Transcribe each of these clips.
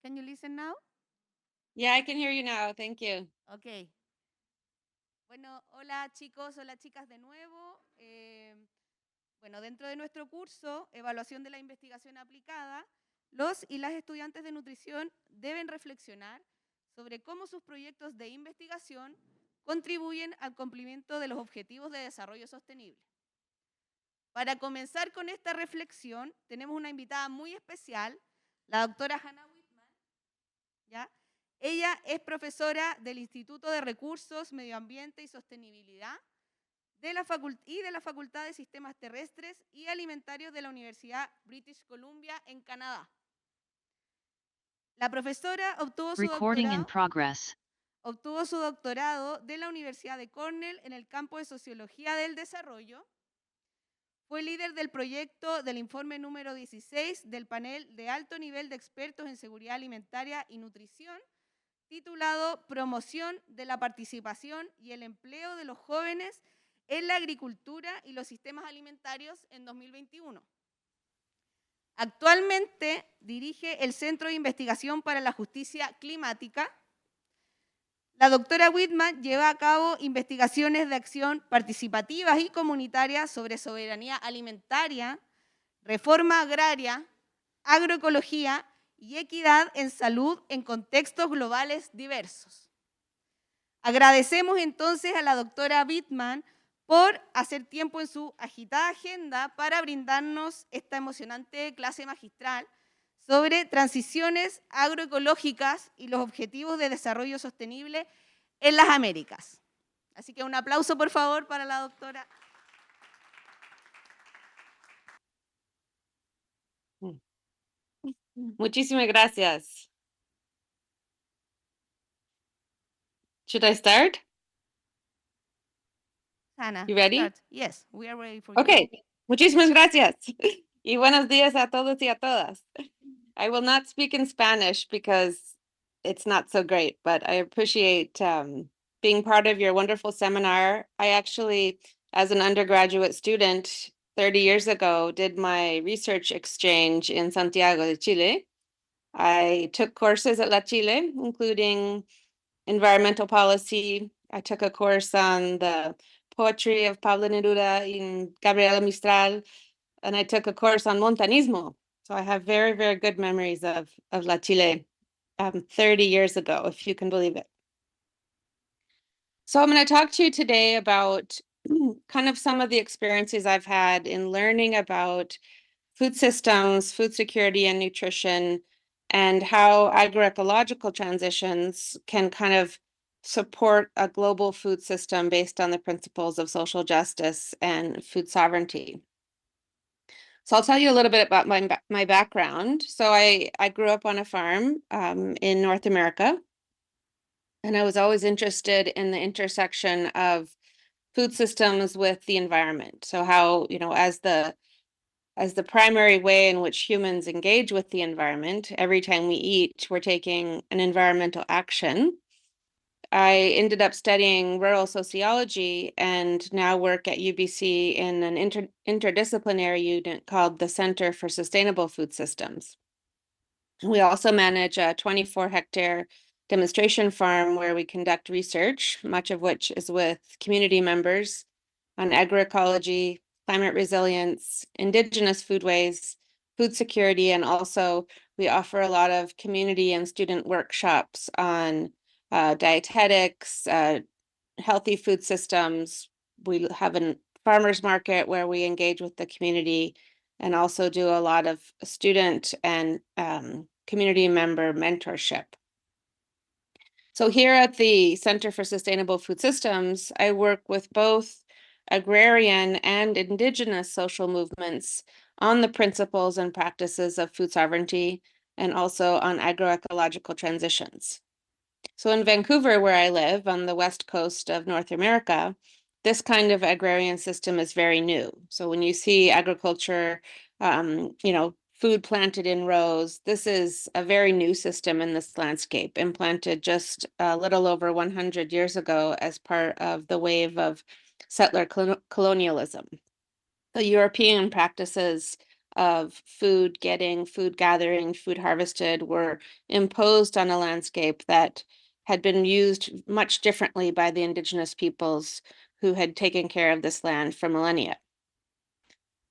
Can you listen now? Yeah, I can hear you now. Thank you. Ok. Bueno, hola chicos, hola chicas de nuevo. Bueno, dentro de nuestro curso, Evaluación de la Investigación Aplicada, los y las estudiantes de nutrición deben reflexionar sobre cómo sus proyectos de investigación contribuyen al cumplimiento de los objetivos de desarrollo sostenible. Para comenzar con esta reflexión, tenemos una invitada muy especial, la doctora Hanna Wittman, ¿ya? Ella es profesora del Instituto de Recursos, Medio Ambiente y Sostenibilidad de la Facultad de Sistemas Terrestres y Alimentarios de la Universidad British Columbia en Canadá. La profesora obtuvo su doctorado de la Universidad de Cornell en el campo de Sociología del Desarrollo. Fue líder del proyecto del informe número 16 del panel de alto nivel de expertos en seguridad alimentaria y nutrición, titulado Promoción de la participación y el empleo de los jóvenes en la agricultura y los sistemas alimentarios en 2021. Actualmente dirige el Centro de Investigación para la Justicia Climática. La doctora Wittman lleva a cabo investigaciones de acción participativas y comunitarias sobre soberanía alimentaria, reforma agraria, agroecología y equidad en salud en contextos globales diversos. Agradecemos entonces a la doctora Wittman por hacer tiempo en su agitada agenda para brindarnos esta emocionante clase magistral sobre transiciones agroecológicas y los objetivos de desarrollo sostenible en las Américas. Así que un aplauso, por favor, para la doctora. Muchísimas gracias. Should I start? Hanna, You ready? start. Yes, we are ready for you. Okay. Muchísimas gracias. Y buenos días a todos y a todas. I will not speak in Spanish because it's not so great, but I appreciate being part of your wonderful seminar. I actually, as an undergraduate student 30 years ago, did my research exchange in Santiago de Chile. I took courses at La Chile, including environmental policy. I took a course on the poetry of Pablo Neruda in Gabriela Mistral, and I took a course on montanismo. So I have very, very good memories of La Chile 30 years ago, if you can believe it. So I'm going to talk to you today about kind of some of the experiences I've had in learning about food systems, food security and nutrition, and how agroecological transitions can kind of support a global food system based on the principles of social justice and food sovereignty. So I'll tell you a little bit about my background. So I grew up on a farm in North America, and I was always interested in the intersection of food systems with the environment. So how, as the primary way in which humans engage with the environment, every time we eat, we're taking an environmental action. I ended up studying rural sociology and now work at UBC in an interdisciplinary unit called the Center for Sustainable Food Systems. We also manage a 24-hectare demonstration farm where we conduct research, much of which is with community members on agroecology, climate resilience, indigenous foodways, food security, and also we offer a lot of community and student workshops on dietetics, healthy food systems. We have a farmers market where we engage with the community and also do a lot of student and community member mentorship. So here at the Center for Sustainable Food Systems, I work with both agrarian and indigenous social movements on the principles and practices of food sovereignty and also on agroecological transitions. So in Vancouver, where I live on the west coast of North America, this kind of agrarian system is very new. So when you see agriculture, food planted in rows, this is a very new system in this landscape, implanted just a little over 100 years ago as part of the wave of settler colonialism. The European practices of food getting, food gathering, food harvested were imposed on a landscape that had been used much differently by the indigenous peoples who had taken care of this land for millennia.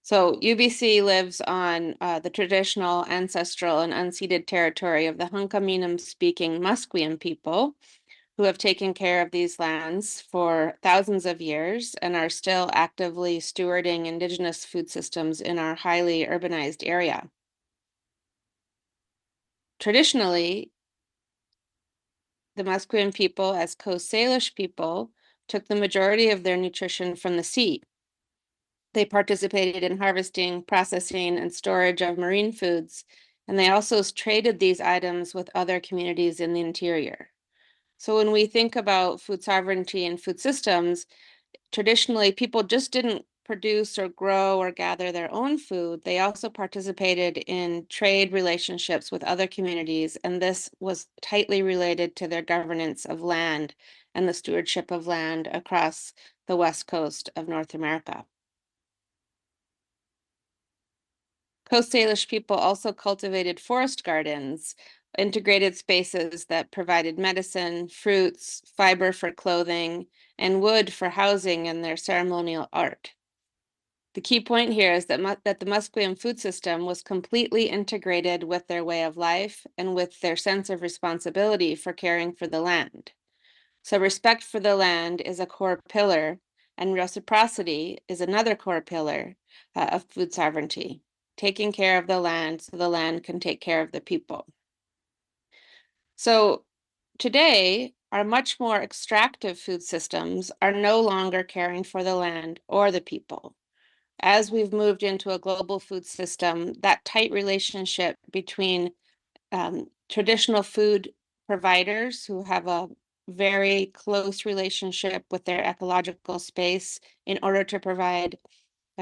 So UBC lives on the traditional, ancestral, and unceded territory of the Hunkaminam-speaking Musqueam people, who have taken care of these lands for thousands of years and are still actively stewarding indigenous food systems in our highly urbanized area. Traditionally, the Musqueam people, as Coast Salish people, took the majority of their nutrition from the sea. They participated in harvesting, processing, and storage of marine foods, and they also traded these items with other communities in the interior. So when we think about food sovereignty and food systems, traditionally people just didn't produce or grow or gather their own food. They also participated in trade relationships with other communities, and this was tightly related to their governance of land and the stewardship of land across the west coast of North America. Coast Salish people also cultivated forest gardens, integrated spaces that provided medicine, fruits, fiber for clothing, and wood for housing and their ceremonial art. The key point here is that the Musqueam food system was completely integrated with their way of life and with their sense of responsibility for caring for the land. So respect for the land is a core pillar, and reciprocity is another core pillar of food sovereignty, taking care of the land so the land can take care of the people. So today, our much more extractive food systems are no longer caring for the land or the people. As we've moved into a global food system, that tight relationship between traditional food providers who have a very close relationship with their ecological space in order to provide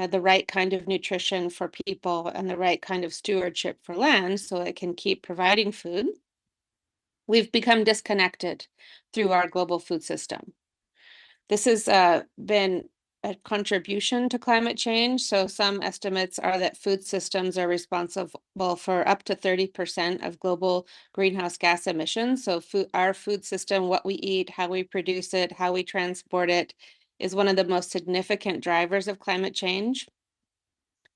the right kind of nutrition for people and the right kind of stewardship for land so it can keep providing food. We've become disconnected through our global food system. This has been a contribution to climate change. So some estimates are that food systems are responsible for up to 30% of global greenhouse gas emissions. So our food system, what we eat, how we produce it, how we transport it, is one of the most significant drivers of climate change.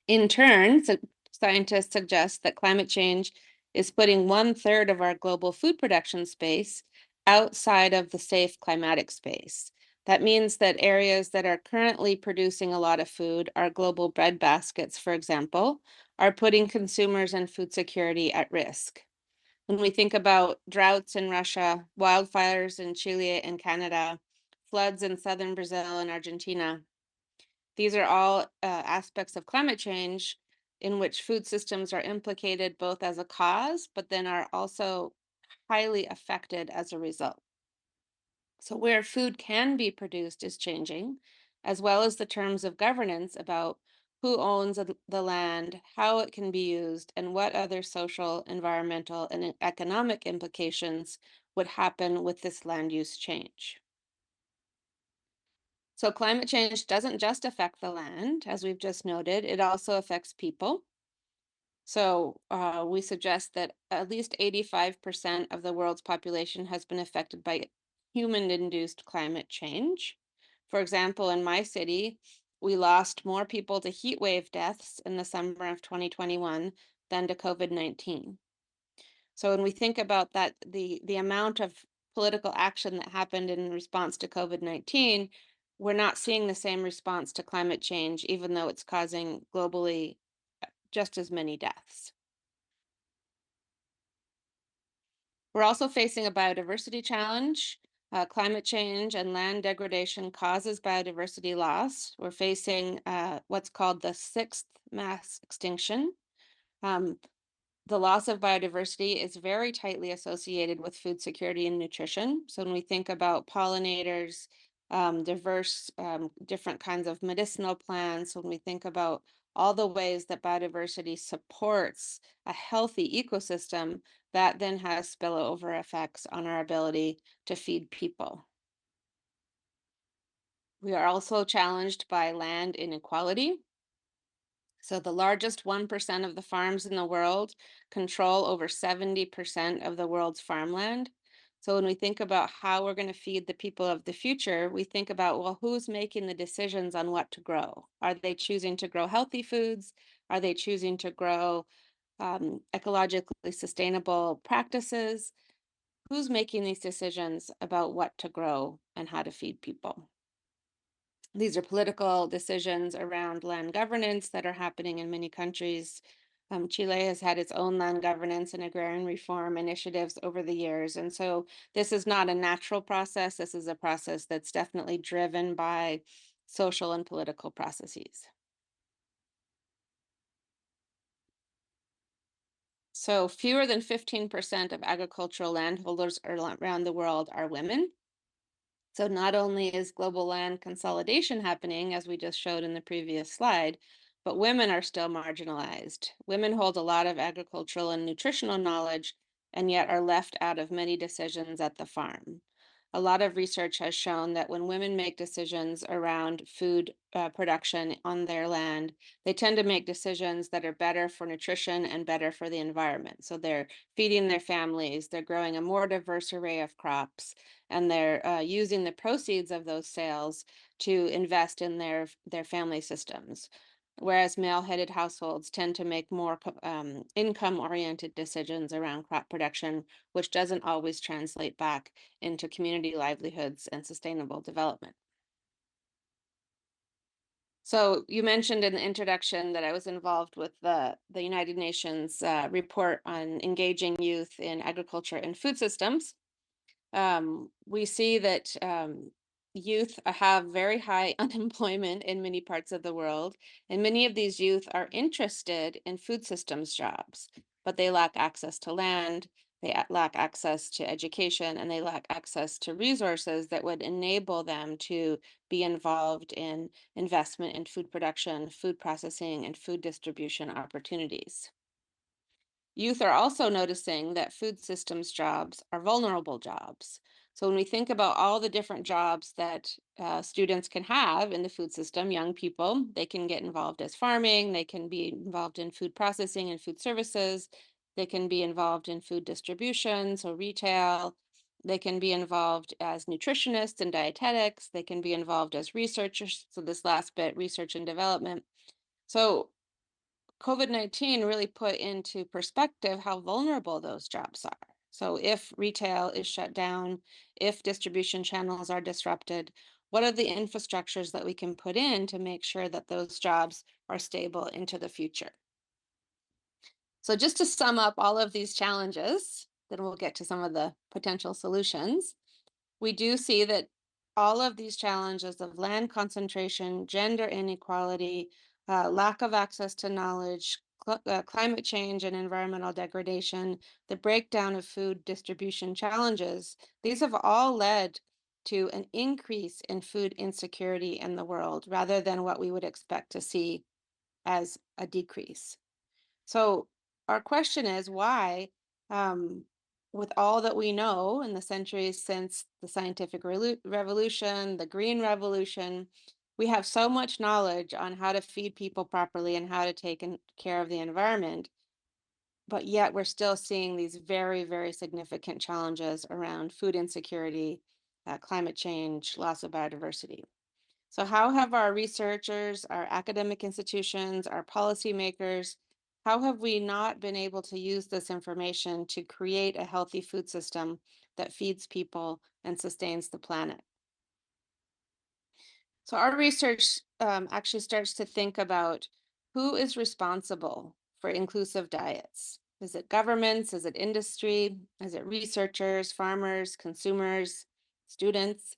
In turn, scientists suggest that climate change is putting 1/3 of our global food production space outside of the safe climatic space. That means that areas that are currently producing a lot of food, our global bread baskets, for example, are putting consumers and food security at risk. When we think about droughts in Russia, wildfires in Chile and Canada, floods in southern Brazil and Argentina, these are all aspects of climate change in which food systems are implicated both as a cause, but then are also highly affected as a result. So where food can be produced is changing, as well as the terms of governance about who owns the land, how it can be used, and what other social, environmental, and economic implications would happen with this land use change. So climate change doesn't just affect the land, as we've just noted, it also affects people. So we suggest that at least 85% of the world's population has been affected by human-induced climate change. For example, in my city, we lost more people to heat wave deaths in the summer of 2021 than to COVID-19. So when we think about that, the amount of political action that happened in response to COVID-19, we're not seeing the same response to climate change, even though it's causing globally just as many deaths. We're also facing a biodiversity challenge. Climate change and land degradation causes biodiversity loss. We're facing what's called the sixth mass extinction. The loss of biodiversity is very tightly associated with food security and nutrition. So when we think about pollinators, diverse, different kinds of medicinal plants, when we think about all the ways that biodiversity supports a healthy ecosystem, that then has spillover effects on our ability to feed people. We are also challenged by land inequality. So the largest 1% of the farms in the world control over 70% of the world's farmland. So when we think about how we're going to feed the people of the future, we think about, well, who's making the decisions on what to grow? Are they choosing to grow healthy foods? Are they choosing to grow ecologically sustainable practices? Who's making these decisions about what to grow and how to feed people? These are political decisions around land governance that are happening in many countries. Chile has had its own land governance and agrarian reform initiatives over the years. And so this is not a natural process. This is a process that's definitely driven by social and political processes. So fewer than 15% of agricultural landholders around the world are women. So not only is global land consolidation happening, as we just showed in the previous slide, but women are still marginalized. Women hold a lot of agricultural and nutritional knowledge, and yet are left out of many decisions at the farm. A lot of research has shown that when women make decisions around food production on their land, they tend to make decisions that are better for nutrition and better for the environment. So they're feeding their families, they're growing a more diverse array of crops, and they're using the proceeds of those sales to invest in their family systems. Whereas male-headed households tend to make more income-oriented decisions around crop production, which doesn't always translate back into community livelihoods and sustainable development. So you mentioned in the introduction that I was involved with the United Nations report on engaging youth in agriculture and food systems. We see that youth have very high unemployment in many parts of the world, and many of these youth are interested in food systems jobs, but they lack access to land, they lack access to education, and they lack access to resources that would enable them to be involved in investment in food production, food processing, and food distribution opportunities. Youth are also noticing that food systems jobs are vulnerable jobs. So when we think about all the different jobs that students can have in the food system, young people, they can get involved as farming, they can be involved in food processing and food services, they can be involved in food distribution, so retail, they can be involved as nutritionists and dietetics, they can be involved as researchers, so this last bit, research and development. So COVID-19 really put into perspective how vulnerable those jobs are. So if retail is shut down, if distribution channels are disrupted, what are the infrastructures that we can put in to make sure that those jobs are stable into the future? So just to sum up all of these challenges, then we'll get to some of the potential solutions. We do see that all of these challenges of land concentration, gender inequality, lack of access to knowledge, climate change and environmental degradation, the breakdown of food distribution challenges, these have all led to an increase in food insecurity in the world rather than what we would expect to see as a decrease. So our question is why, with all that we know in the centuries since the scientific revolution, the green revolution, we have so much knowledge on how to feed people properly and how to take care of the environment, but yet we're still seeing these very, very significant challenges around food insecurity, climate change, loss of biodiversity. So how have our researchers, our academic institutions, our policymakers, how have we not been able to use this information to create a healthy food system that feeds people and sustains the planet? So our research actually starts to think about who is responsible for inclusive diets. Is it governments? Is it industry? Is it researchers, farmers, consumers, students?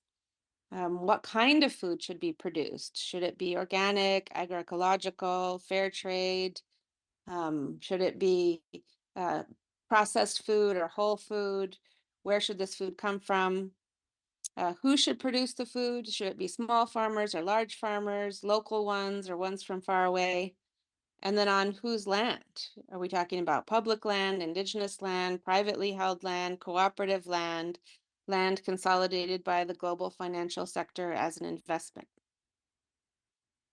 What kind of food should be produced? Should it be organic, agroecological, fair trade? Should it be uh, processed food or whole food? Where should this food come from? Who should produce the food? Should it be small farmers or large farmers, local ones or ones from far away? And then on whose land? Are we talking about public land, indigenous land, privately held land, cooperative land, land consolidated by the global financial sector as an investment?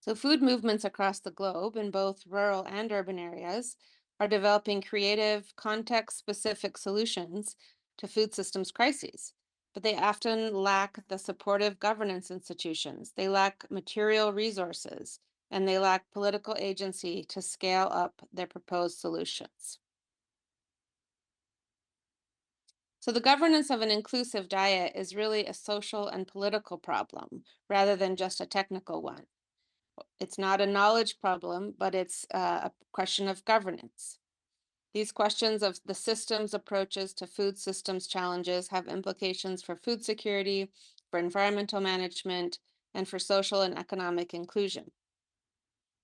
So food movements across the globe in both rural and urban areas are developing creative, context-specific solutions to food systems crises, but they often lack the supportive governance institutions. They lack material resources, and they lack political agency to scale up their proposed solutions. So the governance of an inclusive diet is really a social and political problem rather than just a technical one. It's not a knowledge problem, but it's a question of governance. These questions of the systems approaches to food systems challenges have implications for food security, for environmental management, and for social and economic inclusion.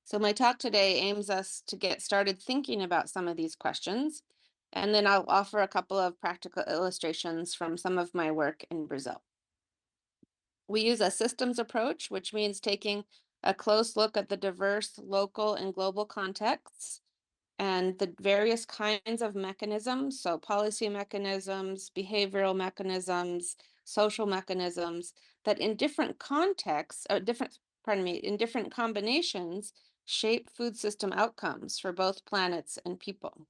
So my talk today aims us to get started thinking about some of these questions, and then I'll offer a couple of practical illustrations from some of my work in Brazil. We use a systems approach, which means taking a close look at the diverse local and global contexts and the various kinds of mechanisms, so policy mechanisms, behavioral mechanisms, social mechanisms, that in different contexts, or in different combinations, shape food system outcomes for both planets and people.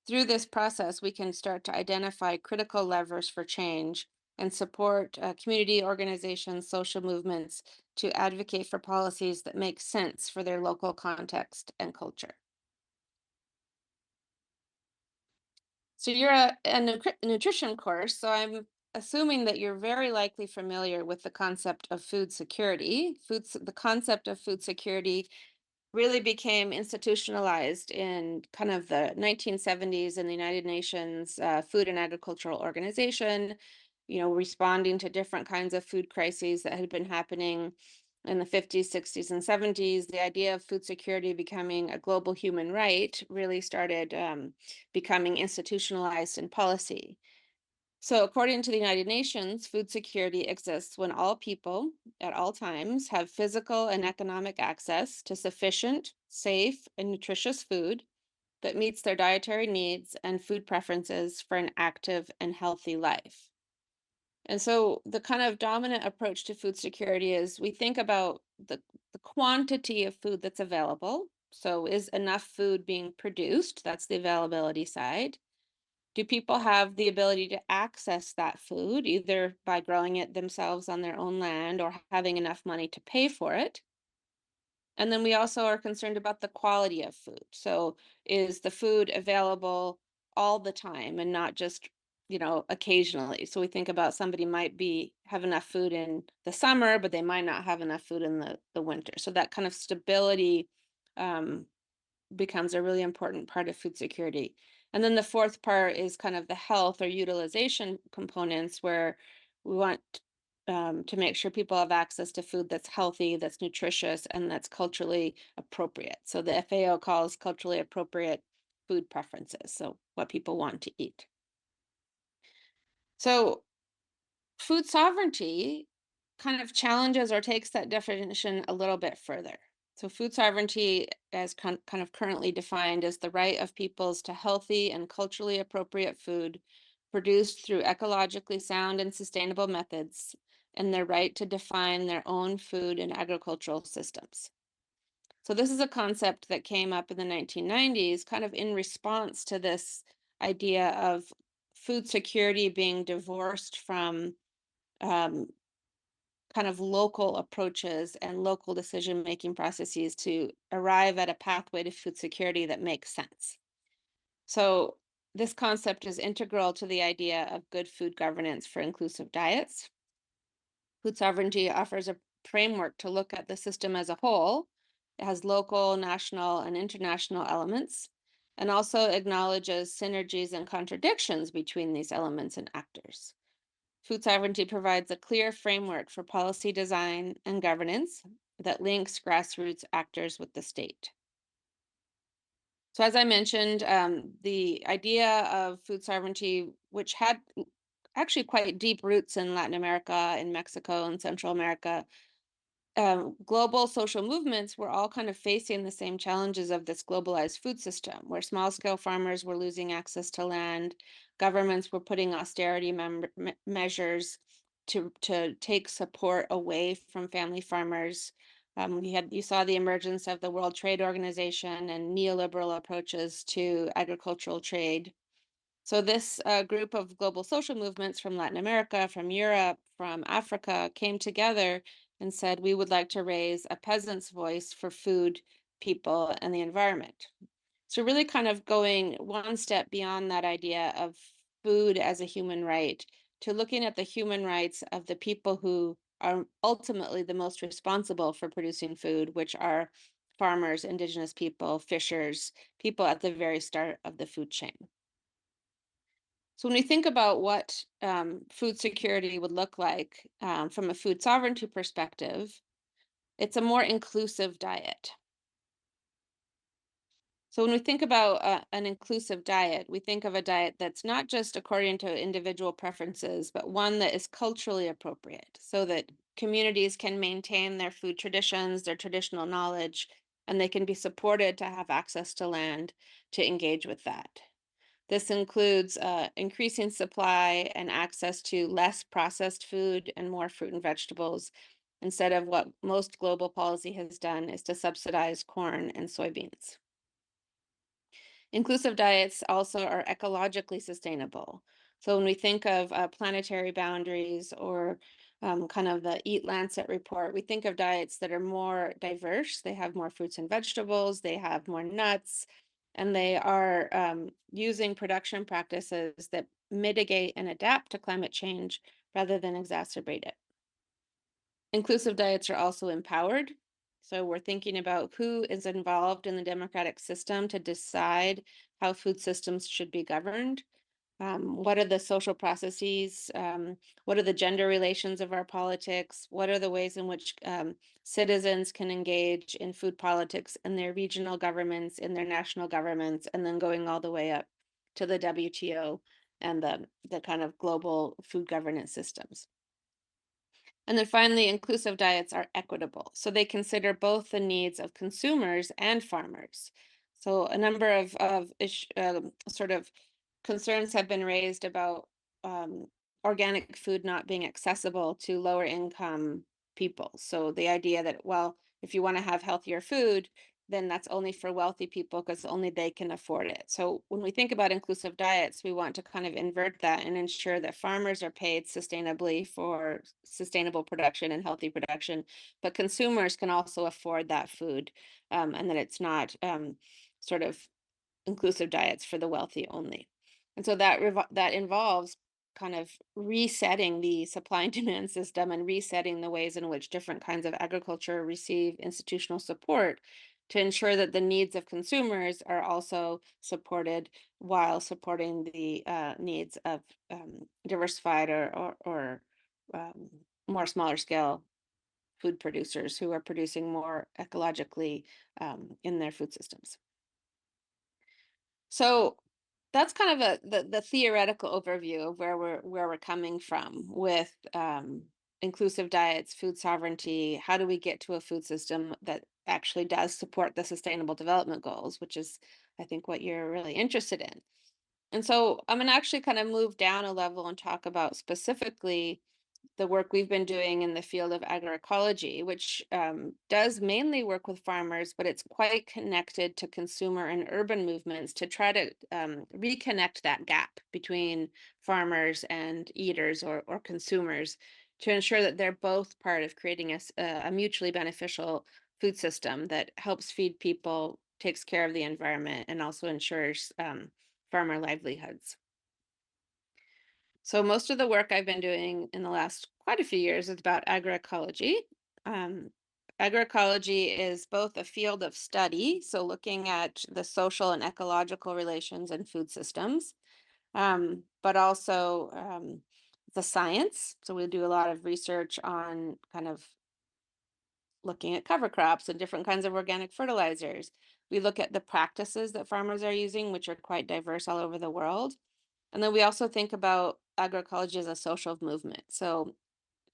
Through this process, we can start to identify critical levers for change and support community organizations, social movements to advocate for policies that make sense for their local context and culture. So you're a nutrition course, so I'm assuming that you're very likely familiar with the concept of food security. The concept of food security really became institutionalized in kind of the 1970s in the United Nations Food and Agricultural Organization, responding to different kinds of food crises that had been happening in the 50s, 60s, and 70s. The idea of food security becoming a global human right really started becoming institutionalized in policy. So, according to the United Nations, food security exists when all people at all times have physical and economic access to sufficient, safe, and nutritious food that meets their dietary needs and food preferences for an active and healthy life. And so, the kind of dominant approach to food security is we think about the quantity of food that's available. So, is enough food being produced? That's the availability side. Do people have the ability to access that food, either by growing it themselves on their own land or having enough money to pay for it? And then we also are concerned about the quality of food. So is the food available all the time and not just, occasionally? So we think about somebody might have enough food in the summer, but they might not have enough food in the winter. So that kind of stability becomes a really important part of food security. And then the fourth part is kind of the health or utilization components, where we want to make sure people have access to food that's healthy, that's nutritious, and that's culturally appropriate. So the FAO calls culturally appropriate food preferences, so what people want to eat. So food sovereignty kind of challenges or takes that definition a little bit further. So, food sovereignty, as kind of currently defined, is the right of peoples to healthy and culturally appropriate food produced through ecologically sound and sustainable methods, and their right to define their own food and agricultural systems. So, this is a concept that came up in the 1990s, kind of in response to this idea of food security being divorced from um, kind of local approaches and local decision-making processes to arrive at a pathway to food security that makes sense. So this concept is integral to the idea of good food governance for inclusive diets. Food sovereignty offers a framework to look at the system as a whole. It has local, national, and international elements, and also acknowledges synergies and contradictions between these elements and actors. Food sovereignty provides a clear framework for policy design and governance that links grassroots actors with the state. So, as I mentioned, the idea of food sovereignty, which had actually quite deep roots in Latin America, in Mexico, and Central America, global social movements were all kind of facing the same challenges of this globalized food system, where small scale farmers were losing access to land, governments were putting austerity measures to take support away from family farmers. You saw the emergence of the World Trade Organization and neoliberal approaches to agricultural trade. So this group of global social movements from Latin America, from Europe, from Africa came together and said, we would like to raise a peasant's voice for food, people, and the environment. So really kind of going one step beyond that idea of food as a human right to looking at the human rights of the people who are ultimately the most responsible for producing food, which are farmers, indigenous people, fishers, people at the very start of the food chain. So when we think about what food security would look like from a food sovereignty perspective, it's a more inclusive diet. So when we think about an inclusive diet, we think of a diet that's not just according to individual preferences, but one that is culturally appropriate so that communities can maintain their food traditions, their traditional knowledge, and they can be supported to have access to land to engage with that. This includes increasing supply and access to less processed food and more fruit and vegetables, instead of what most global policy has done is to subsidize corn and soybeans. Inclusive diets also are ecologically sustainable. So when we think of planetary boundaries or kind of the Eat Lancet report, we think of diets that are more diverse. They have more fruits and vegetables, they have more nuts, and they are using production practices that mitigate and adapt to climate change rather than exacerbate it. Inclusive diets are also empowered. So we're thinking about who is involved in the democratic system to decide how food systems should be governed. What are the social processes? What are the gender relations of our politics? What are the ways in which citizens can engage in food politics in their regional governments, in their national governments, and then going all the way up to the WTO and the kind of global food governance systems. And then finally, inclusive diets are equitable. So they consider both the needs of consumers and farmers. So a number of sort of concerns have been raised about organic food not being accessible to lower income people. So the idea that, well, if you want to have healthier food, then that's only for wealthy people because only they can afford it. So when we think about inclusive diets, we want to kind of invert that and ensure that farmers are paid sustainably for sustainable production and healthy production, but consumers can also afford that food, and that it's not sort of inclusive diets for the wealthy only. And so that involves kind of resetting the supply and demand system and resetting the ways in which different kinds of agriculture receive institutional support to ensure that the needs of consumers are also supported while supporting the needs of diversified or more smaller scale food producers who are producing more ecologically in their food systems. So that's kind of the theoretical overview of where we're coming from with inclusive diets, food sovereignty. How do we get to a food system that actually does support the Sustainable Development Goals, which is, I think, what you're really interested in. And so I'm going to actually kind of move down a level and talk about specifically the work we've been doing in the field of agroecology, which does mainly work with farmers, but it's quite connected to consumer and urban movements to try to reconnect that gap between farmers and eaters or consumers to ensure that they're both part of creating a mutually beneficial food system that helps feed people, takes care of the environment, and also ensures farmer livelihoods. So most of the work I've been doing in the last quite a few years is about agroecology. Agroecology is both a field of study, so looking at the social and ecological relations in food systems, but also the science. So we do a lot of research on kind of looking at cover crops and different kinds of organic fertilizers. We look at the practices that farmers are using, which are quite diverse all over the world. And then we also think about agroecology as a social movement. So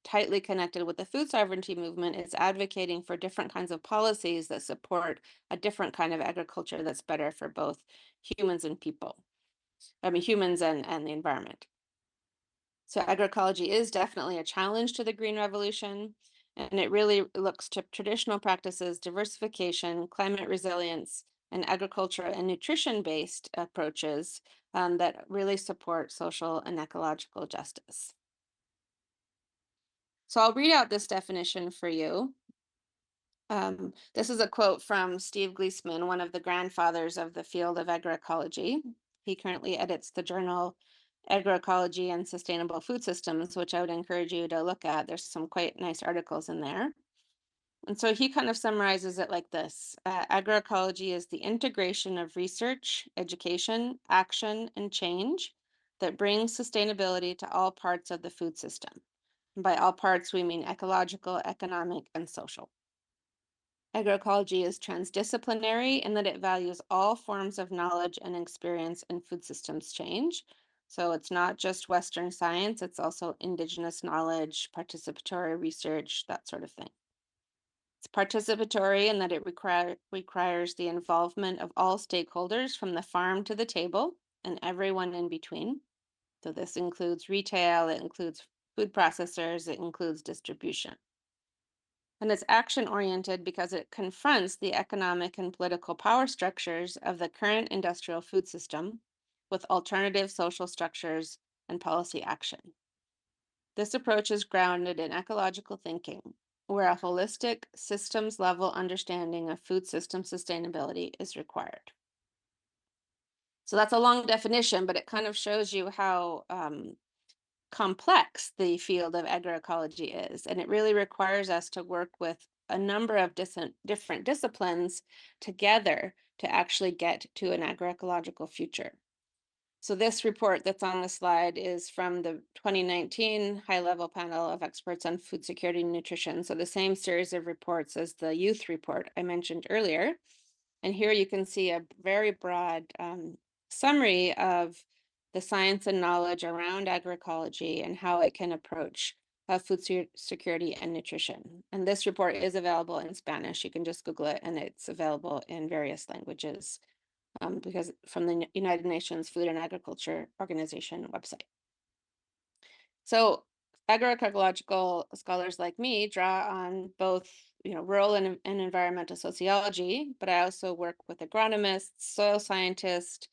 tightly connected with the food sovereignty movement, it's advocating for different kinds of policies that support a different kind of agriculture that's better for both humans and people. I mean, humans and the environment. So agroecology is definitely a challenge to the Green Revolution. And it really looks to traditional practices, diversification, climate resilience, and agriculture and nutrition-based approaches that really support social and ecological justice. So I'll read out this definition for you. This is a quote from Steve Gleesman, one of the grandfathers of the field of agroecology. He currently edits the journal Agroecology and Sustainable Food Systems, which I would encourage you to look at. There's some quite nice articles in there. And so he kind of summarizes it like this. Agroecology is the integration of research, education, action, and change that brings sustainability to all parts of the food system. And by all parts, we mean ecological, economic, and social. Agroecology is transdisciplinary in that it values all forms of knowledge and experience in food systems change. So it's not just Western science, it's also indigenous knowledge, participatory research, that sort of thing. It's participatory in that it requires the involvement of all stakeholders from the farm to the table and everyone in between. So this includes retail, it includes food processors, it includes distribution. And it's action-oriented because it confronts the economic and political power structures of the current industrial food system with alternative social structures and policy action. This approach is grounded in ecological thinking, where a holistic, systems-level understanding of food system sustainability is required. So that's a long definition, but it kind of shows you how complex the field of agroecology is. And it really requires us to work with a number of different disciplines together to actually get to an agroecological future. So this report that's on the slide is from the 2019 high-level panel of experts on food security and nutrition. So the same series of reports as the youth report I mentioned earlier. And here you can see a very broad summary of the science and knowledge around agroecology and how it can approach food security and nutrition. And this report is available in Spanish. You can just Google it, and it's available in various languages because from the United Nations Food and Agriculture Organization website. So agroecological scholars like me draw on both rural and environmental sociology, but I also work with agronomists, soil scientists,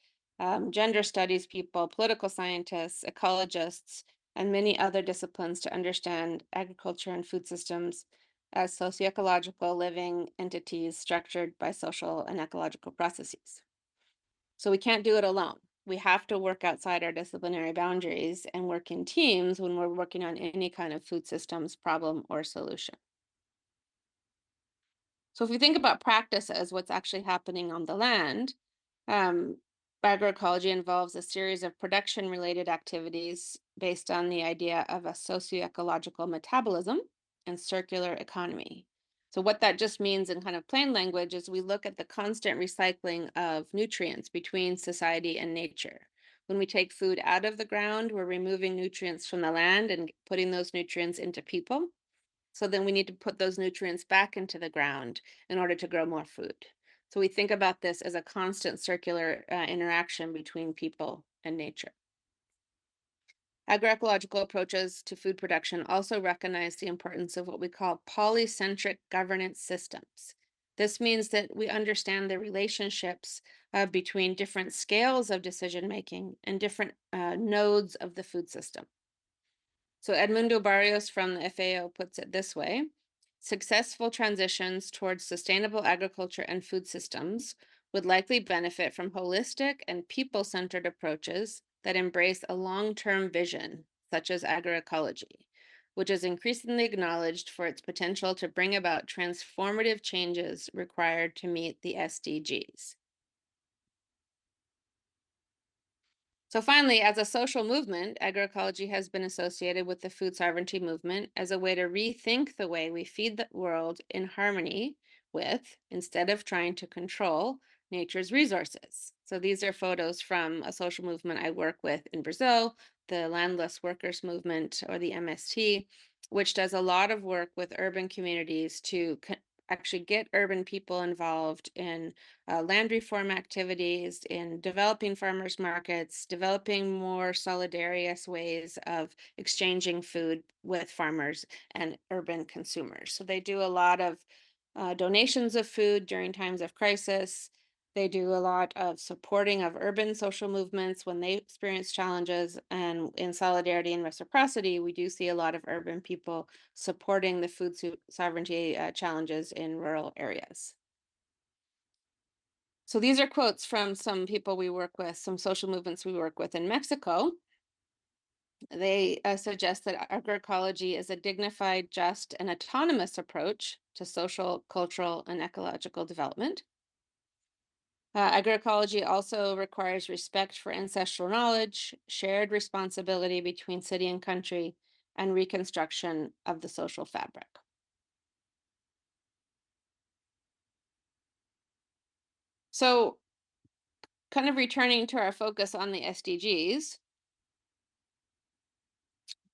gender studies people, political scientists, ecologists, and many other disciplines to understand agriculture and food systems as socioecological living entities structured by social and ecological processes. So we can't do it alone. We have to work outside our disciplinary boundaries and work in teams when we're working on any kind of food systems problem or solution. So if we think about practices, what's actually happening on the land, agroecology involves a series of production-related activities based on the idea of a socioecological metabolism and circular economy. So what that just means in kind of plain language is we look at the constant recycling of nutrients between society and nature. When we take food out of the ground, we're removing nutrients from the land and putting those nutrients into people. So then we need to put those nutrients back into the ground in order to grow more food. So we think about this as a constant circular interaction between people and nature. Agroecological approaches to food production also recognize the importance of what we call polycentric governance systems. This means that we understand the relationships between different scales of decision making and different nodes of the food system. So Edmundo Barrios from the FAO puts it this way: successful transitions towards sustainable agriculture and food systems would likely benefit from holistic and people-centered approaches that embrace a long-term vision, such as agroecology, which is increasingly acknowledged for its potential to bring about transformative changes required to meet the SDGs. So finally, as a social movement, agroecology has been associated with the food sovereignty movement as a way to rethink the way we feed the world in harmony with, instead of trying to control, nature's resources. So these are photos from a social movement I work with in Brazil, the Landless Workers Movement, or the MST, which does a lot of work with urban communities to actually get urban people involved in land reform activities, in developing farmers markets, developing more solidarious ways of exchanging food with farmers and urban consumers. So they do a lot of donations of food during times of crisis. They do a lot of supporting of urban social movements when they experience challenges. And in solidarity and reciprocity, we do see a lot of urban people supporting the food sovereignty challenges in rural areas. So these are quotes from some people we work with, some social movements we work with in Mexico. They suggest that agroecology is a dignified, just, and autonomous approach to social, cultural, and ecological development. Agroecology also requires respect for ancestral knowledge, shared responsibility between city and country, and reconstruction of the social fabric. So, kind of returning to our focus on the SDGs,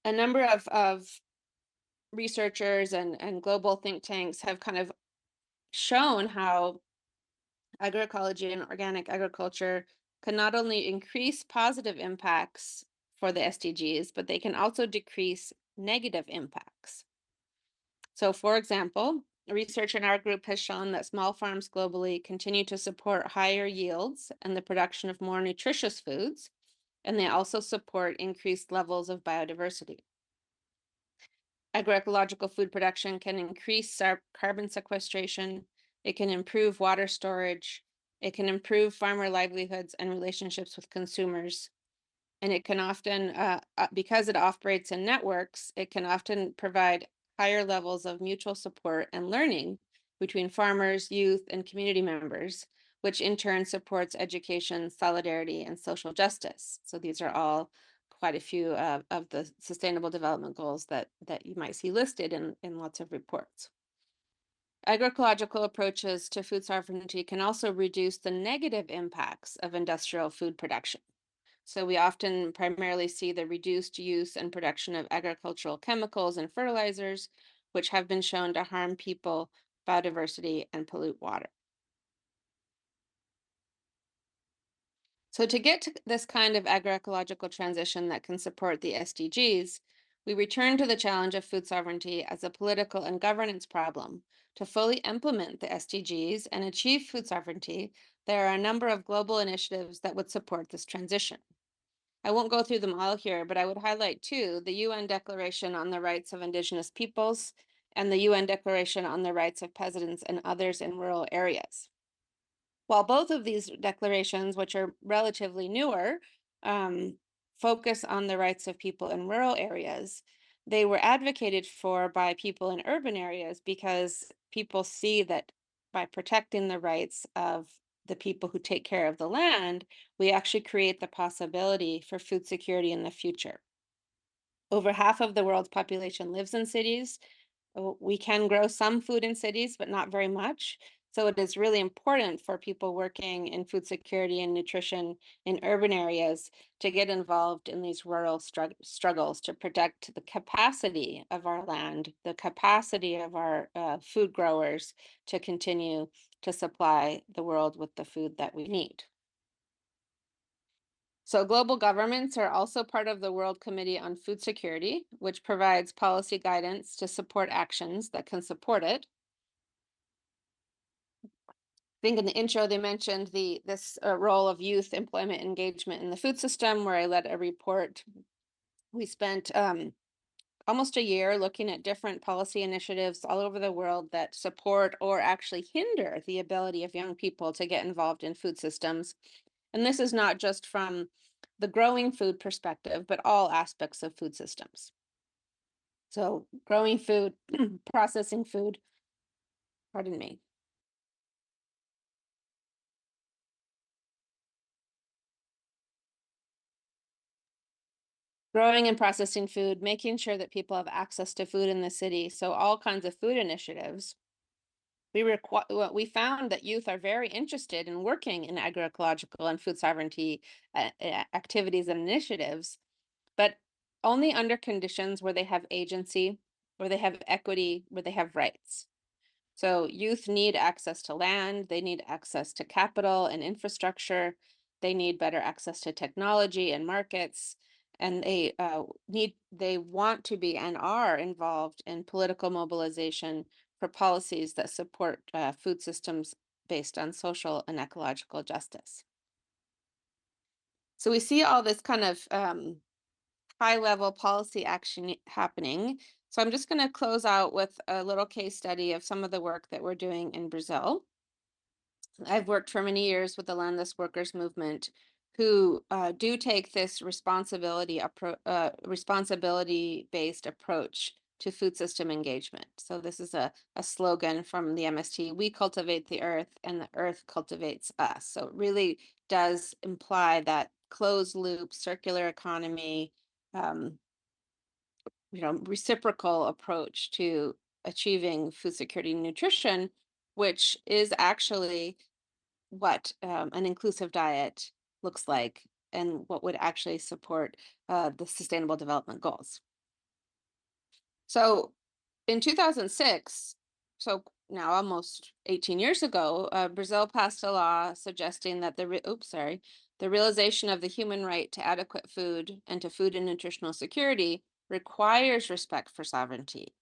a number of researchers and global think tanks have kind of shown how agroecology and organic agriculture can not only increase positive impacts for the SDGs, but they can also decrease negative impacts. So, for example, research in our group has shown that small farms globally continue to support higher yields and the production of more nutritious foods, and they also support increased levels of biodiversity. Agroecological food production can increase carbon sequestration, it can improve water storage, it can improve farmer livelihoods and relationships with consumers, and it can often, because it operates in networks, it can often provide higher levels of mutual support and learning between farmers, youth, and community members, which in turn supports education, solidarity, and social justice. So these are all quite a few of the sustainable development goals that you might see listed in lots of reports. Agroecological approaches to food sovereignty can also reduce the negative impacts of industrial food production. So we often primarily see the reduced use and production of agricultural chemicals and fertilizers, which have been shown to harm people, biodiversity, and pollute water. So to get to this kind of agroecological transition that can support the SDGs, we return to the challenge of food sovereignty as a political and governance problem. To fully implement the SDGs and achieve food sovereignty, there are a number of global initiatives that would support this transition. I won't go through them all here, but I would highlight two: the UN Declaration on the Rights of Indigenous Peoples and the UN Declaration on the Rights of Peasants and Others in Rural Areas. While both of these declarations, which are relatively newer, focus on the rights of people in rural areas, they were advocated for by people in urban areas because people see that by protecting the rights of the people who take care of the land, we actually create the possibility for food security in the future. Over half of the world's population lives in cities. We can grow some food in cities, but not very much. So it is really important for people working in food security and nutrition in urban areas to get involved in these rural struggles to protect the capacity of our land, the capacity of our food growers to continue to supply the world with the food that we need. So global governments are also part of the World Committee on Food Security, which provides policy guidance to support actions that can support it. I think in the intro, they mentioned this role of youth employment engagement in the food system, where I led a report. We spent almost a year looking at different policy initiatives all over the world that support or actually hinder the ability of young people to get involved in food systems. And this is not just from the growing food perspective, but all aspects of food systems. So growing food, processing food, pardon me. Growing and processing food, making sure that people have access to food in the city. So all kinds of food initiatives. We found that youth are very interested in working in agroecological and food sovereignty activities and initiatives, but only under conditions where they have agency, where they have equity, where they have rights. So youth need access to land, they need access to capital and infrastructure, they need better access to technology and markets, and they want to be and are involved in political mobilization for policies that support food systems based on social and ecological justice. So we see all this kind of high-level policy action happening. So I'm just going to close out with a little case study of some of the work that we're doing in Brazil. I've worked for many years with the landless workers movement, who do take this responsibility-based approach to food system engagement. So this is a slogan from the MST: we cultivate the earth and the earth cultivates us. So it really does imply that closed loop, circular economy, reciprocal approach to achieving food security and nutrition, which is actually what an inclusive diet looks like and what would actually support the Sustainable Development Goals. So in 2006, so now almost 18 years ago, Brazil passed a law suggesting that the realization of the human right to adequate food and to food and nutritional security requires respect for sovereignty,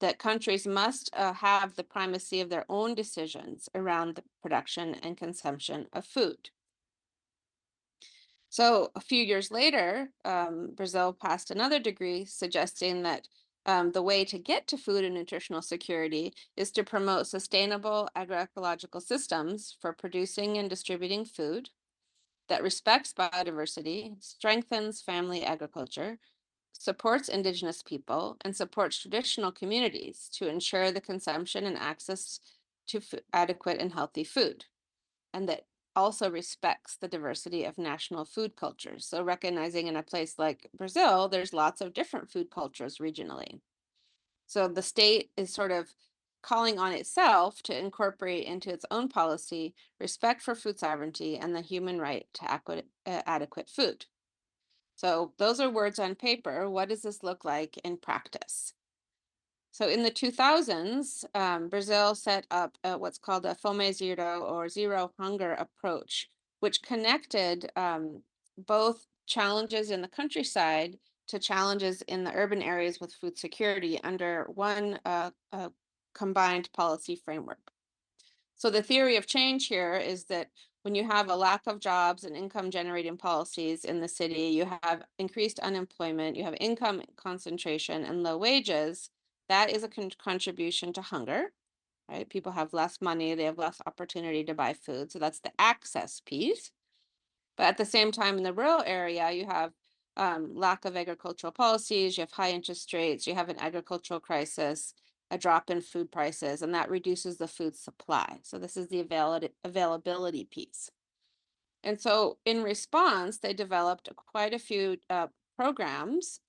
that countries must have the primacy of their own decisions around the production and consumption of food. So a few years later, Brazil passed another decree suggesting that the way to get to food and nutritional security is to promote sustainable agroecological systems for producing and distributing food that respects biodiversity, strengthens family agriculture, supports indigenous people, and supports traditional communities to ensure the consumption and access to adequate and healthy food, and that also respects the diversity of national food cultures. So recognizing in a place like Brazil, there's lots of different food cultures regionally. So the state is sort of calling on itself to incorporate into its own policy respect for food sovereignty and the human right to adequate food. So those are words on paper. What does this look like in practice? So in the 2000s, Brazil set up what's called a Fome Zero, or zero hunger approach, which connected both challenges in the countryside to challenges in the urban areas with food security under one combined policy framework. So the theory of change here is that when you have a lack of jobs and income generating policies in the city, you have increased unemployment, you have income concentration and low wages. That is a contribution to hunger, right? People have less money, they have less opportunity to buy food. So that's the access piece. But at the same time, in the rural area, you have lack of agricultural policies, you have high interest rates, you have an agricultural crisis, a drop in food prices, and that reduces the food supply. So this is the availability piece. And so in response, they developed quite a few programs,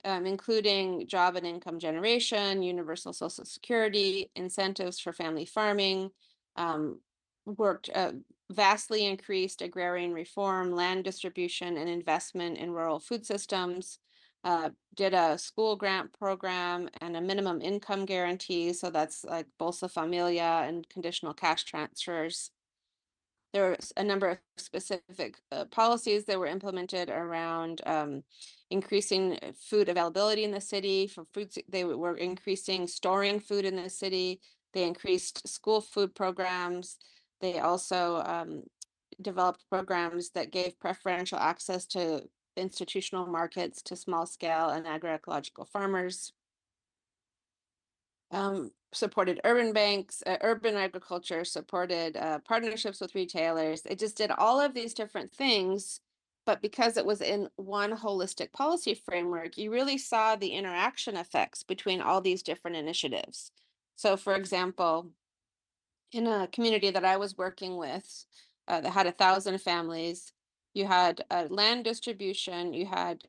including job and income generation, universal social security, incentives for family farming, worked vastly increased agrarian reform, land distribution, and investment in rural food systems, did a school grant program and a minimum income guarantee. So that's like Bolsa Familia and conditional cash transfers. There were a number of specific policies that were implemented around increasing food availability in the city. For food, they were increasing storing food in the city. They increased school food programs. They also developed programs that gave preferential access to institutional markets to small scale and agroecological farmers. Supported urban banks, urban agriculture, supported partnerships with retailers. It just did all of these different things, but because it was in one holistic policy framework, you really saw the interaction effects between all these different initiatives. So for example, in a community that I was working with that had 1,000 families, you had land distribution, you had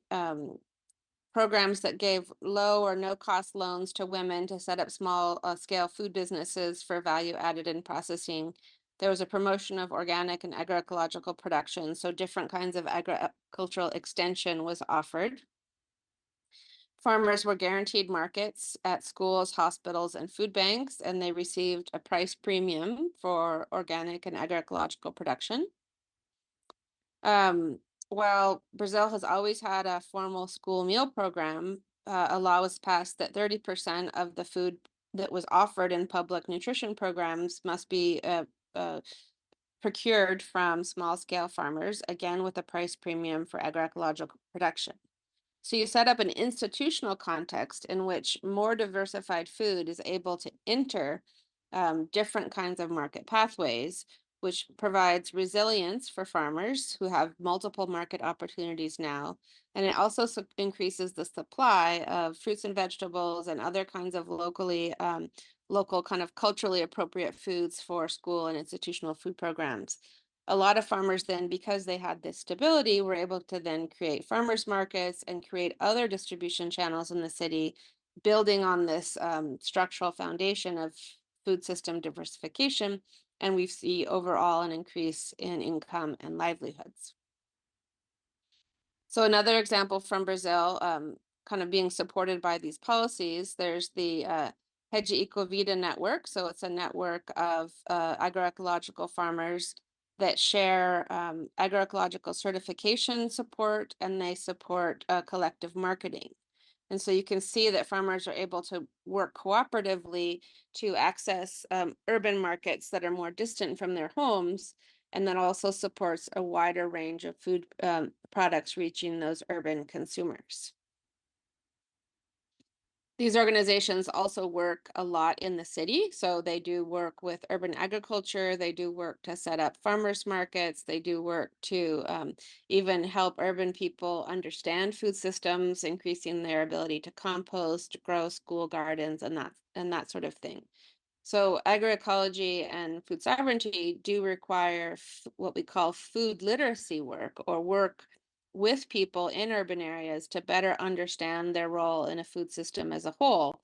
programs that gave low or no cost loans to women to set up small scale food businesses for value added and processing. There was a promotion of organic and agroecological production, so different kinds of agricultural extension was offered. Farmers were guaranteed markets at schools, hospitals, and food banks, and they received a price premium for organic and agroecological production. While Brazil has always had a formal school meal program, a law was passed that 30% of the food that was offered in public nutrition programs must be procured from small-scale farmers, again with a price premium for agroecological production. So you set up an institutional context in which more diversified food is able to enter different kinds of market pathways, which provides resilience for farmers who have multiple market opportunities now. And it also increases the supply of fruits and vegetables and other kinds of local kind of culturally appropriate foods for school and institutional food programs. A lot of farmers then, because they had this stability, were able to then create farmers markets and create other distribution channels in the city, building on this structural foundation of food system diversification. And we see overall an increase in income and livelihoods. So another example from Brazil, kind of being supported by these policies, there's the Rede Ecovida network. So it's a network of agroecological farmers that share agroecological certification support, and they support collective marketing. And so you can see that farmers are able to work cooperatively to access urban markets that are more distant from their homes, and that also supports a wider range of food products reaching those urban consumers. These organizations also work a lot in the city. So they do work with urban agriculture. They do work to set up farmers markets. They do work to even help urban people understand food systems, increasing their ability to compost, grow school gardens, and that sort of thing. So agroecology and food sovereignty do require what we call food literacy work, or work with people in urban areas to better understand their role in a food system as a whole,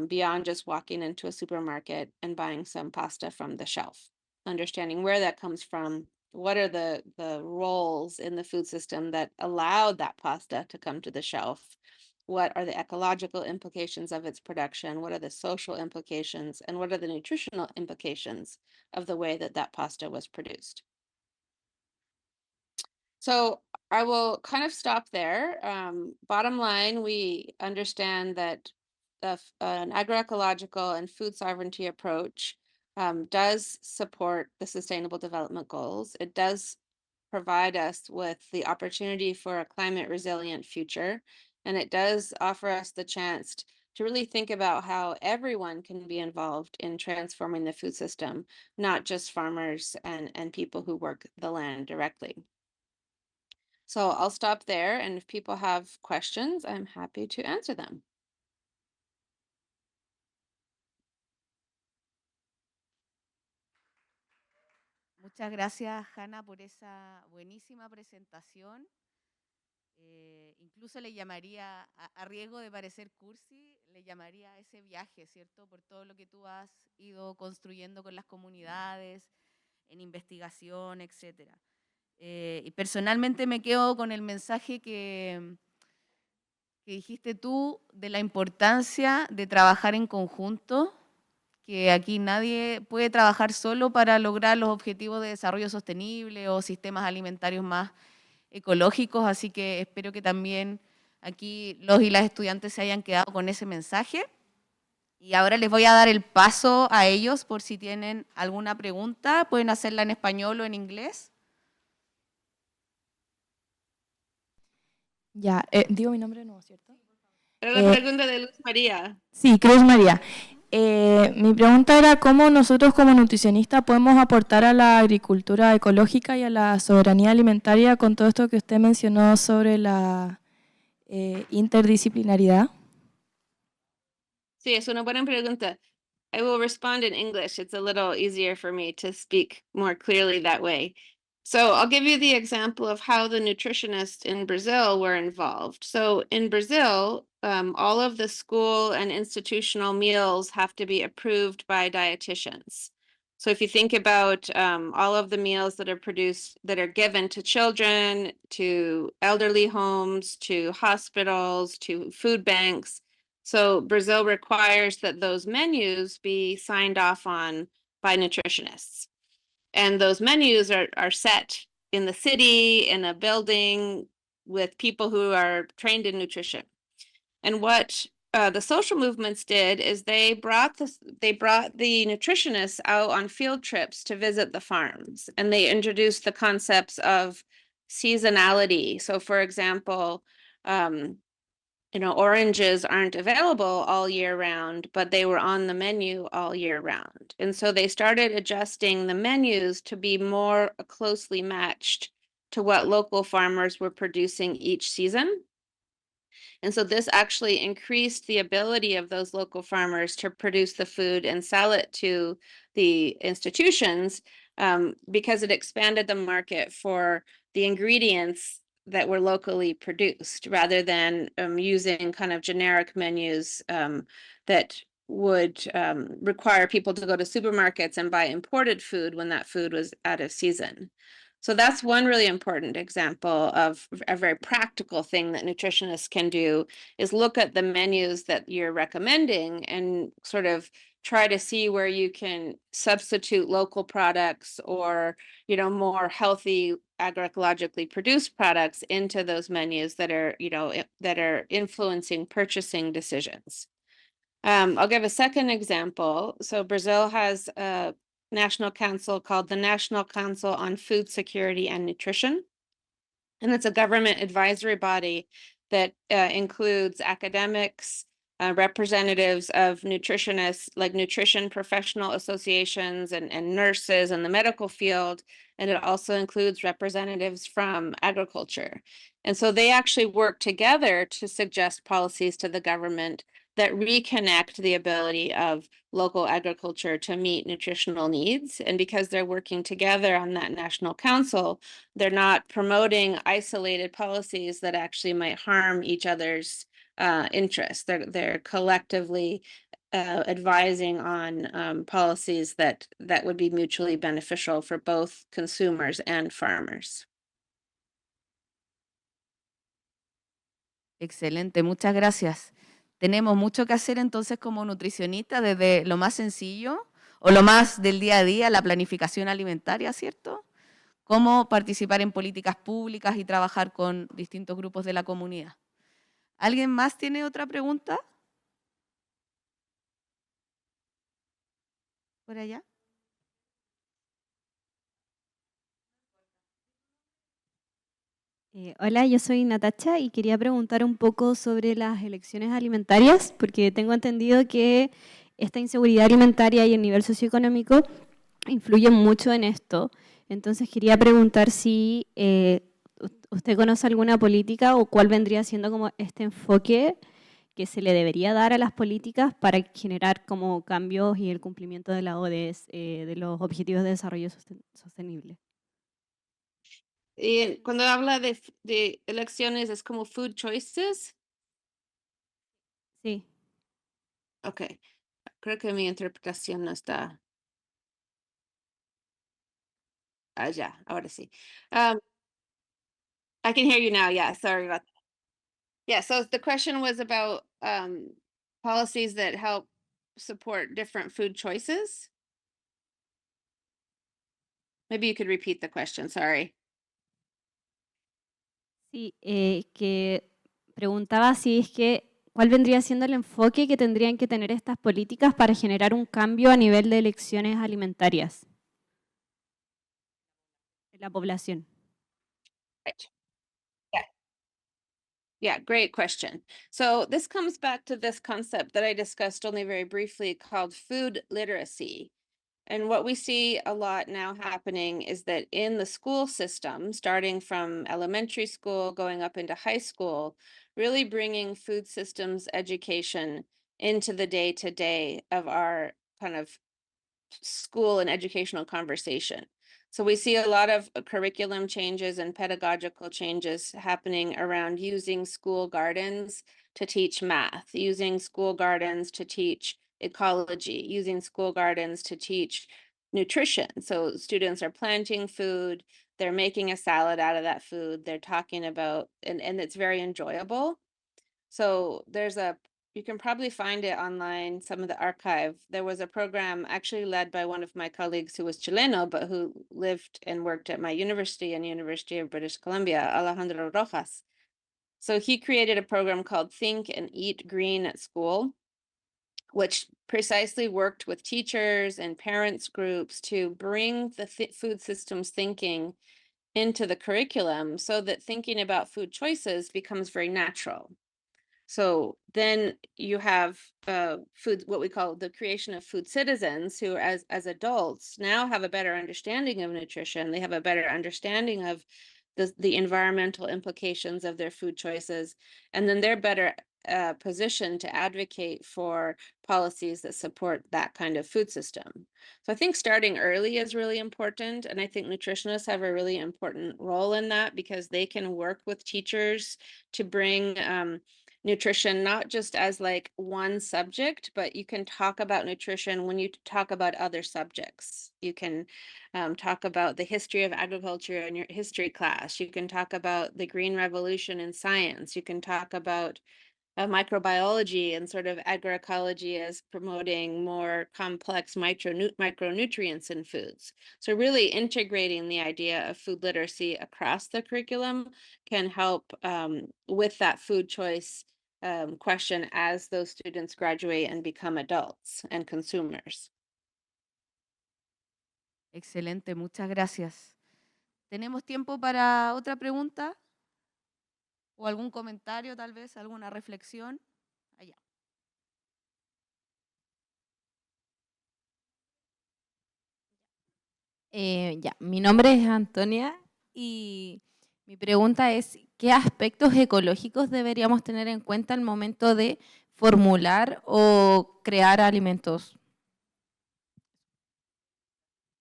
beyond just walking into a supermarket and buying some pasta from the shelf. Understanding where that comes from, what are the roles in the food system that allowed that pasta to come to the shelf, what are the ecological implications of its production, what are the social implications, and what are the nutritional implications of the way that that pasta was produced. So I will kind of stop there. Bottom line, we understand that an agroecological and food sovereignty approach does support the Sustainable Development Goals. It does provide us with the opportunity for a climate resilient future. And it does offer us the chance to really think about how everyone can be involved in transforming the food system, not just farmers and people who work the land directly. So I'll stop there, and if people have questions, I'm happy to answer them. Muchas gracias, Hanna, por esa buenísima presentación. Incluso le llamaría, a riesgo de parecer cursi, le llamaría ese viaje, ¿cierto? Por todo lo que tú has ido construyendo con las comunidades, en investigación, etc. Y personalmente me quedo con el mensaje que dijiste tú de la importancia de trabajar en conjunto, que aquí nadie puede trabajar solo para lograr los objetivos de desarrollo sostenible o sistemas alimentarios más ecológicos, así que espero que también aquí los y las estudiantes se hayan quedado con ese mensaje. Y ahora les voy a dar el paso a ellos por si tienen alguna pregunta, pueden hacerla en español o en inglés. Ya, digo mi nombre de nuevo, ¿cierto? Pero la pregunta de Luz María. Sí, Cruz María. Mi pregunta era cómo nosotros como nutricionistas podemos aportar a la agricultura ecológica y a la soberanía alimentaria con todo esto que usted mencionó sobre la interdisciplinaridad. Sí, es una buena pregunta. I will respond in English. It's a little easier for me to speak more clearly that way. So I'll give you the example of how the nutritionists in Brazil were involved. So in Brazil, all of the school and institutional meals have to be approved by dietitians. So if you think about all of the meals that are produced, that are given to children, to elderly homes, to hospitals, to food banks. So Brazil requires that those menus be signed off on by nutritionists. And those menus are set in the city, in a building, with people who are trained in nutrition. And what the social movements did is they brought the nutritionists out on field trips to visit the farms, and they introduced the concepts of seasonality. So, for example, oranges aren't available all year round, but they were on the menu all year round. And so they started adjusting the menus to be more closely matched to what local farmers were producing each season. And so this actually increased the ability of those local farmers to produce the food and sell it to the institutions, because it expanded the market for the ingredients that were locally produced, rather than using kind of generic menus that would require people to go to supermarkets and buy imported food when that food was out of season. So that's one really important example of a very practical thing that nutritionists can do, is look at the menus that you're recommending and sort of try to see where you can substitute local products or, more healthy agroecologically produced products into those menus that are, that are influencing purchasing decisions. I'll give a second example. So Brazil has a national council called the National Council on Food Security and Nutrition. And it's a government advisory body that includes academics, representatives of nutritionists, like nutrition professional associations and nurses in the medical field. And it also includes representatives from agriculture. And so they actually work together to suggest policies to the government that reconnect the ability of local agriculture to meet nutritional needs. And because they're working together on that national council, they're not promoting isolated policies that actually might harm each other's interests. They're collectively advising on policies that would be mutually beneficial for both consumers and farmers. Excelente, muchas gracias. Tenemos mucho que hacer entonces como nutricionistas, desde lo más sencillo o lo más del día a día, la planificación alimentaria, ¿cierto? Cómo participar en políticas públicas y trabajar con distintos grupos de la comunidad. ¿Alguien más tiene otra pregunta? ¿Por allá? Hola, yo soy Natacha y quería preguntar un poco sobre las elecciones alimentarias, porque tengo entendido que esta inseguridad alimentaria y el nivel socioeconómico influyen mucho en esto. Entonces quería preguntar si usted conoce alguna política o cuál vendría siendo como este enfoque que se le debería dar a las políticas para generar como cambios y el cumplimiento de la ODS, de los Objetivos de Desarrollo Sostenible. Y cuando habla de elecciones, ¿es como food choices? Sí. Ok, creo que mi interpretación no está allá, ahora sí. I can hear you now, yeah, sorry about that. Yeah, so the question was about policies that help support different food choices. Maybe you could repeat the question, sorry. Sí, que preguntaba si es que cuál vendría siendo el enfoque que tendrían que tener estas políticas para generar un cambio a nivel de elecciones alimentarias de la población. Right. Yeah, great question. So this comes back to this concept that I discussed only very briefly called food literacy. And what we see a lot now happening is that in the school system, starting from elementary school, going up into high school, really bringing food systems education into the day-to-day of our kind of school and educational conversation. So we see a lot of curriculum changes and pedagogical changes happening around using school gardens to teach math, using school gardens to teach ecology, using school gardens to teach nutrition. So students are planting food, they're making a salad out of that food, they're talking about, and it's very enjoyable. So you can probably find it online, some of the archive. There was a program actually led by one of my colleagues who was Chileno, but who lived and worked at my university and University of British Columbia, Alejandro Rojas. So he created a program called Think and Eat Green at School, which precisely worked with teachers and parents groups to bring the food systems thinking into the curriculum so that thinking about food choices becomes very natural. So then you have what we call the creation of food citizens, who as adults now have a better understanding of nutrition. They have a better understanding of the environmental implications of their food choices, and then they're better positioned to advocate for policies that support that kind of food system. So I think starting early is really important, and I think nutritionists have a really important role in that, because they can work with teachers to bring nutrition not just as like one subject, but you can talk about nutrition when you talk about other subjects. You can talk about the history of agriculture in your history class. You can talk about the Green Revolution in science. You can talk about microbiology and sort of agroecology as promoting more complex micronutrients in foods. So really integrating the idea of food literacy across the curriculum can help with that food choice question as those students graduate and become adults and consumers. Excelente, muchas gracias. ¿Tenemos tiempo para otra pregunta? ¿O algún comentario, tal vez, alguna reflexión? Allá. Ya, mi nombre es Antonia y mi pregunta es, ¿qué aspectos ecológicos deberíamos tener en cuenta al momento de formular o crear alimentos?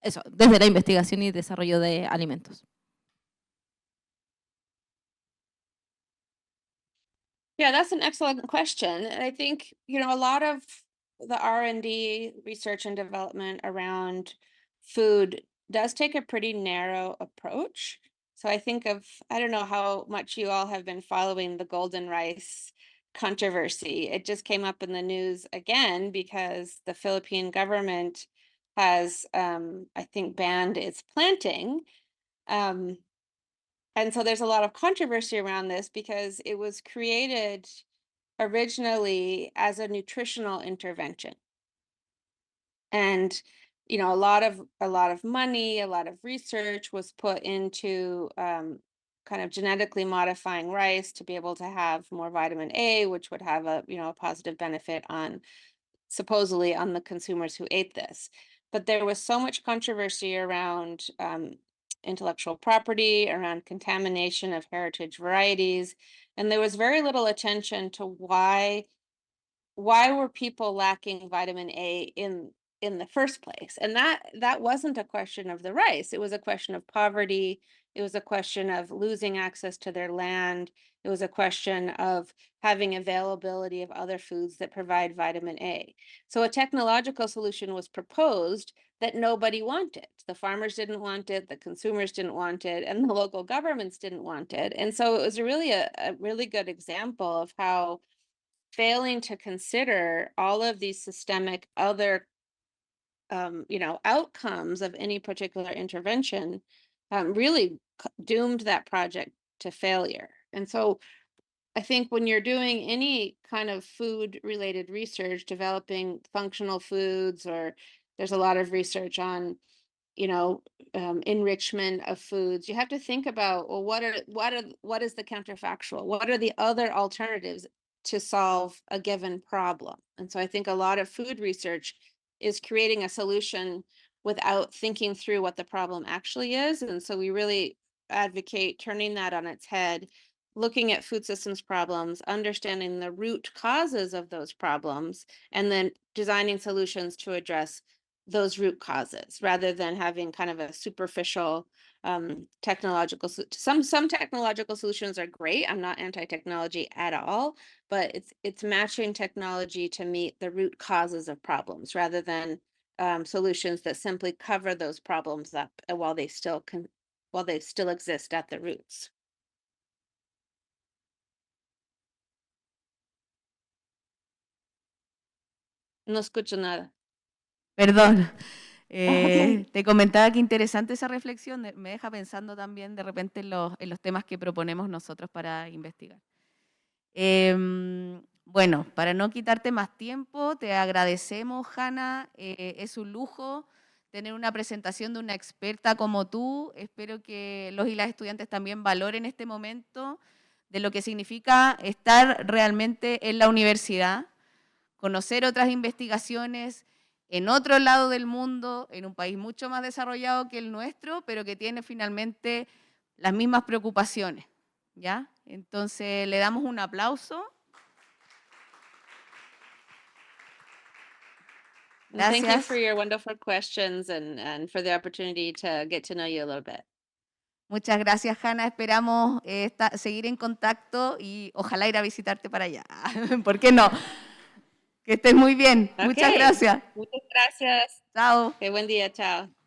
Eso, desde la investigación y desarrollo de alimentos. Yeah, that's an excellent question. And I think, a lot of the R&D research and development around food does take a pretty narrow approach. So I think I don't know how much you all have been following the golden rice controversy. It just came up in the news again because the Philippine government has, I think, banned its planting. And so there's a lot of controversy around this because it was created originally as a nutritional intervention. And a lot of money, a lot of research was put into kind of genetically modifying rice to be able to have more vitamin A, which would have a positive benefit supposedly on the consumers who ate this. But there was so much controversy around intellectual property, around contamination of heritage varieties, and there was very little attention to why were people lacking vitamin A in the first place. And that wasn't a question of the rice. It was a question of poverty. It was a question of losing access to their land. It was a question of having availability of other foods that provide vitamin A. So a technological solution was proposed that nobody wanted. The farmers didn't want it, the consumers didn't want it, and the local governments didn't want it. And so it was really a really good example of how failing to consider all of these systemic other outcomes of any particular intervention really doomed that project to failure. And so I think when you're doing any kind of food related research, developing functional foods, or there's a lot of research on enrichment of foods, you have to think about, well, what is the counterfactual? What are the other alternatives to solve a given problem? And so I think a lot of food research is creating a solution without thinking through what the problem actually is. And so we really advocate turning that on its head, looking at food systems problems, understanding the root causes of those problems, and then designing solutions to address those root causes, rather than having kind of a superficial technological. Some technological solutions are great. I'm not anti-technology at all, but it's matching technology to meet the root causes of problems rather than solutions that simply cover those problems up while they still exist at the roots. No escucho nada. Perdón. Te comentaba que interesante esa reflexión, me deja pensando también de repente en los temas que proponemos nosotros para investigar. Bueno, para no quitarte más tiempo, te agradecemos, Hanna, es un lujo tener una presentación de una experta como tú. Espero que los y las estudiantes también valoren este momento de lo que significa estar realmente en la universidad, conocer otras investigaciones en otro lado del mundo, en un país mucho más desarrollado que el nuestro, pero que tiene finalmente las mismas preocupaciones, ¿ya? Entonces, le damos un aplauso. Gracias. Thank you for your wonderful questions and for the opportunity to get to know you a little bit. Muchas gracias, Hanna. Esperamos seguir en contacto y ojalá ir a visitarte para allá. ¿Por qué no? Que estés muy bien. Okay. Muchas gracias. Muchas gracias. Chao. Okay, buen día. Chao.